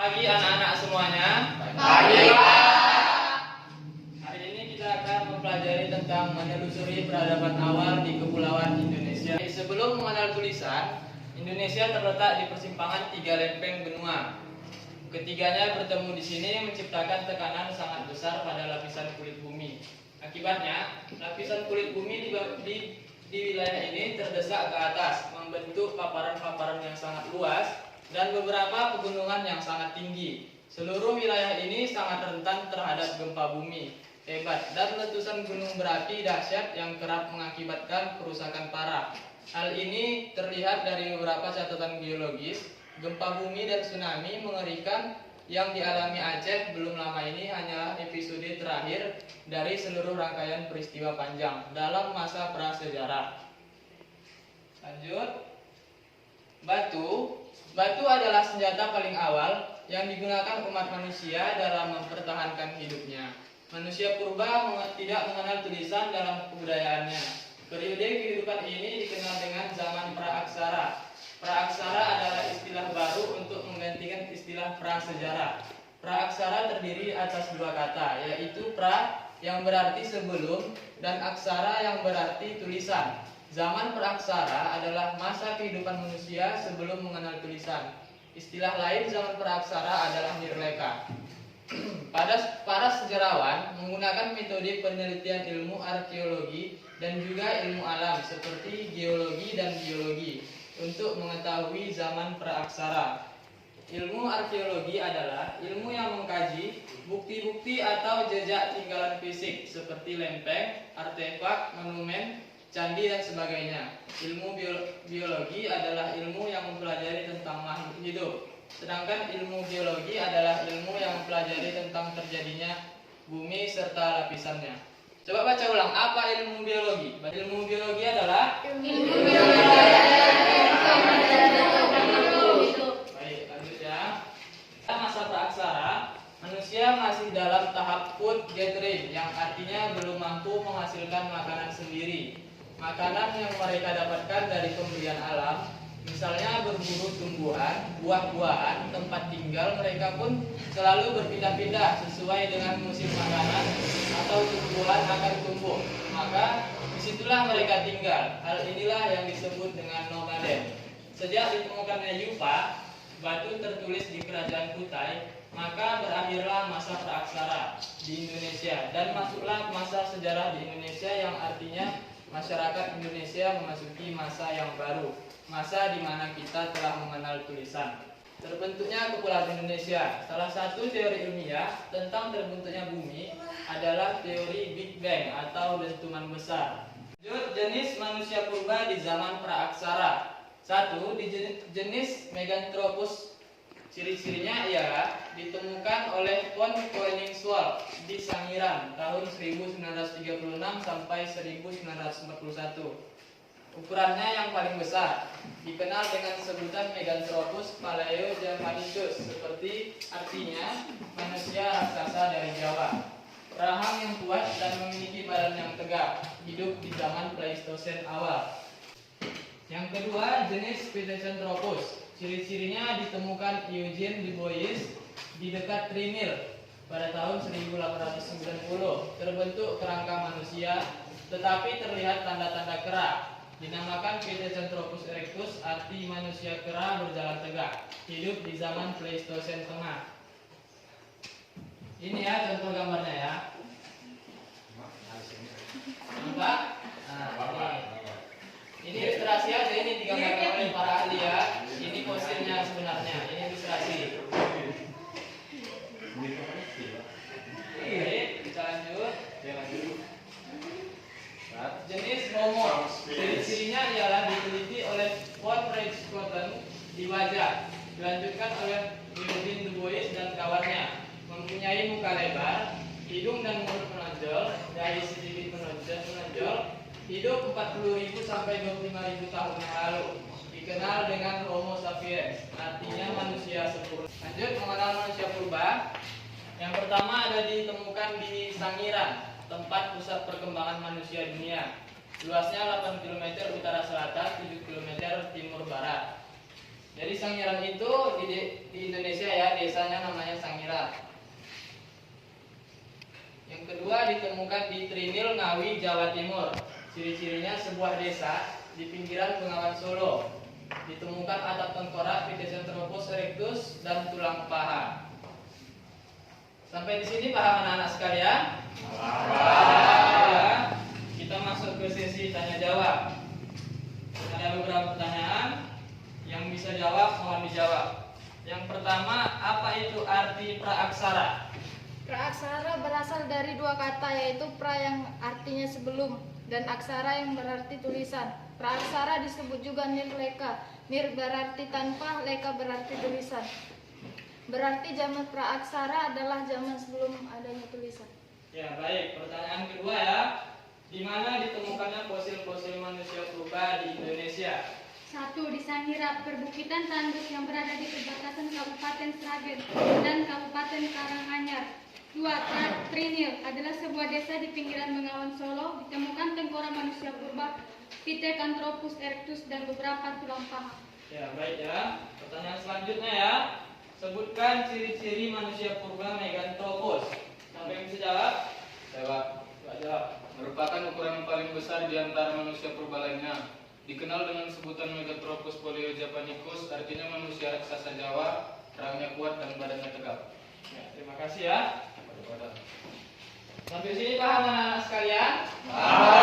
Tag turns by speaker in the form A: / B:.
A: Pagi anak-anak semuanya.
B: Pagi, Pak.
A: Hari ini kita akan mempelajari tentang menelusuri peradaban awal di Kepulauan Indonesia. Sebelum mengenal tulisan, Indonesia terletak di persimpangan tiga lempeng benua. Ketiganya bertemu di sini menciptakan tekanan sangat besar pada lapisan kulit bumi. Akibatnya, lapisan kulit bumi di wilayah ini terdesak ke atas, membentuk paparan-paparan yang sangat luas dan beberapa pegunungan yang sangat tinggi. Seluruh wilayah ini sangat rentan terhadap gempa bumi hebat dan letusan gunung berapi dahsyat yang kerap mengakibatkan kerusakan parah. Hal ini terlihat dari beberapa catatan geologis. Gempa bumi dan tsunami mengerikan yang dialami Aceh belum lama ini hanyalah episode terakhir dari seluruh rangkaian peristiwa panjang dalam masa prasejarah. Lanjut. Batu adalah senjata paling awal yang digunakan umat manusia dalam mempertahankan hidupnya. Manusia purba tidak mengenal tulisan dalam kebudayaannya. Periode kehidupan ini dikenal dengan zaman praaksara. Praaksara adalah istilah baru untuk menggantikan istilah prasejarah. Praaksara terdiri atas dua kata, yaitu pra yang berarti sebelum dan aksara yang berarti tulisan. Zaman praaksara adalah masa kehidupan manusia sebelum mengenal tulisan. Istilah lain zaman praaksara adalah nirleka. Para sejarawan menggunakan metode penelitian ilmu arkeologi dan juga ilmu alam seperti geologi dan biologi untuk mengetahui zaman praaksara. Ilmu arkeologi adalah ilmu yang mengkaji bukti-bukti atau jejak tinggalan fisik seperti lempeng, artefak, monumen, candi dan sebagainya. Ilmu biologi adalah ilmu yang mempelajari tentang makhluk hidup. Sedangkan ilmu geologi adalah ilmu yang mempelajari tentang terjadinya bumi serta lapisannya. Coba baca ulang, apa ilmu biologi? Ilmu biologi adalah Baik, lanjut ya. Masa praaksara, manusia masih dalam tahap food gathering, yang artinya belum mampu menghasilkan makanan sendiri. Makanan yang mereka dapatkan dari pemberian alam, misalnya berburu tumbuhan, buah-buahan, tempat tinggal mereka pun selalu berpindah-pindah sesuai dengan musim makanan atau tumbuhan akan tumbuh. Maka disitulah mereka tinggal. Hal inilah yang disebut dengan nomaden. Sejak ditemukannya Yupa, batu tertulis di kerajaan Kutai, maka berakhirlah masa praaksara di Indonesia dan masuklah masa sejarah di Indonesia yang artinya masyarakat Indonesia memasuki masa yang baru, masa di mana kita telah mengenal tulisan. Terbentuknya Kepulauan Indonesia. Salah satu teori ilmiah tentang terbentuknya bumi adalah teori Big Bang atau dentuman besar. Jenis manusia purba di zaman praaksara. 1. Di jenis Meganthropus. Ciri-cirinya ialah ditemukan oleh von Koenigswald di Sangiran tahun 1936 sampai 1941. Ukurannya yang paling besar, dikenal dengan sebutan Meganthropus paleogermanicus, seperti artinya manusia raksasa dari Jawa. Rahang yang kuat dan memiliki badan yang tegak, hidup di zaman Pleistosen awal. Yang kedua, jenis Pithecanthropus. Ciri-cirinya ditemukan Eugene Du Bois di dekat Trinil pada tahun 1890. Terbentuk kerangka manusia, tetapi terlihat tanda-tanda kera. Dinamakan Pithecanthropus erectus, arti manusia kera berjalan tegak. Hidup di zaman Pleistosen tengah. Ini ya contoh gambarnya ya. Nampak? Nah, ini ilustrasi aja, ini digambarkan oleh para ahli ya. Ini fosilnya sebenarnya, ini ilustrasi. Oke, kita lanjut. Jenis Homo. Ciri-cirinya ialah diteliti oleh von Reichskotten di wajah. Dilanjutkan oleh Eugene Du Bois dan kawannya. Mempunyai muka lebar, hidung dan mulut menonjol, dahi sedikit menonjol. Hidup 40.000 sampai 25.000 tahun yang lalu. Dikenal dengan Homo sapiens, artinya manusia sempurna. Lanjut mengenal manusia purba. Yang pertama ada ditemukan di Sangiran, tempat pusat perkembangan manusia dunia. Luasnya 8 km utara selatan, 7 km timur barat. Jadi Sangiran itu di Indonesia ya, desanya namanya Sangiran. Yang kedua ditemukan di Trinil, Ngawi, Jawa Timur. Ciri-cirinya sebuah desa di pinggiran Bengawan Solo. Ditemukan atap tengkorak, Pithecanthropus erectus, dan tulang paha. Sampai di sini paham anak-anak sekalian? Ya, kita masuk ke sesi tanya jawab. Ada beberapa pertanyaan yang bisa jawab, mohon dijawab. Yang pertama, apa itu arti praaksara?
C: Praaksara berasal dari dua kata, yaitu pra yang artinya sebelum dan aksara yang berarti tulisan. Praaksara disebut juga nirleka. Nir berarti tanpa, leka berarti tulisan. Berarti zaman praaksara adalah zaman sebelum adanya tulisan.
A: Ya, baik. Pertanyaan kedua ya. Di mana ditemukannya fosil-fosil manusia purba di Indonesia?
D: 1. Di Sangiran, perbukitan tandus yang berada di perbatasan Kabupaten Sragen dan Kabupaten Karanganyar. 2. Trinil adalah sebuah desa di pinggiran Bengawan Solo. Ditemukan tengkorak manusia purba, Pithecanthropus erectus, dan beberapa tulang paha.
A: Ya, baik ya. Pertanyaan selanjutnya ya. Sebutkan ciri-ciri manusia purba Meganthropus. Sampai bisa jawab?
B: Jawab.
A: Coba jawab.
B: Merupakan ukuran paling besar di antara manusia purba lainnya. Dikenal dengan sebutan Meganthropus poliojapanicus, artinya manusia raksasa Jawa, rahangnya kuat dan badannya tegap.
A: Ya, terima kasih ya. Sampai sini paham anak-anak sekalian? Paham.